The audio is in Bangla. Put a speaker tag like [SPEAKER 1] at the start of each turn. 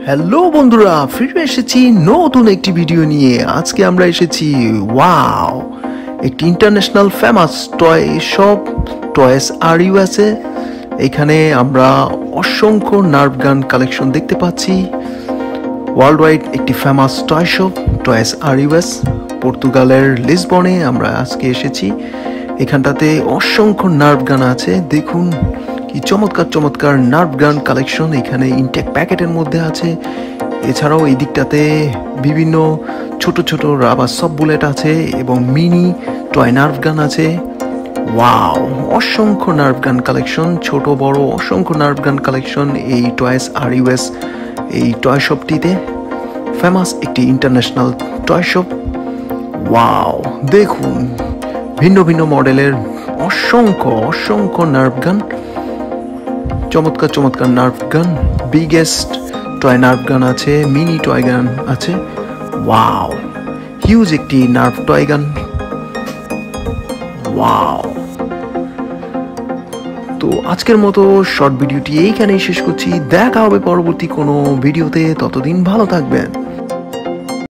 [SPEAKER 1] হ্যালো বন্ধুরা, ফিরে এসেছি নতুন একটি ভিডিও নিয়ে। আজকে আমরা এসেছি ওয়াও একটি international famous toy shop Toys R USA. এখানে আমরা অসংখ্য নার্ভ গান কালেকশন দেখতে পাচ্ছি। ওয়ার্ল্ড ওয়াইড একটি famous toy shop Toys R US, পর্তুগালের লিসবনে আমরা আজকে এসেছি। এখানটাতে অসংখ্য নার্ভ গান আছে, দেখুন কি চমৎকার চমৎকার নার্ভ গান কালেকশন এখানে ইনটেক প্যাকেটের মধ্যে আছে। এছাড়াও এই দিকটাতে বিভিন্ন ছোট ছোট রাবার সব বুলেট আছে এবং মিনি টয় নার্ভ গান আছে। ওয়াও, অসংখ্য নার্ভ গান কালেকশন, ছোট বড় অসংখ্য নার্ভ গান কালেকশন এই টয়েস আর ইউএস এই টয় শপটিতে। ফেমাস একটি ইন্টারন্যাশনাল টয় শপ। ওয়াও, দেখুন ভিন্ন ভিন্ন মডেলের অসংখ্য অসংখ্য নার্ভ গান, চমৎকার চমৎকার নার্ভ গান, বিগেস্ট টয় নার্ভ গান আছে, মিনি টয় গান আছে। ওয়াও, হিউজ একটি নার্ভ টয় গান। ওয়াও, তো আজকের মতো শর্ট ভিডিওটি এইখানেই শেষ করছি। দেখা হবে পরবর্তী কোনো ভিডিওতে, ততদিন ভালো থাকবেন।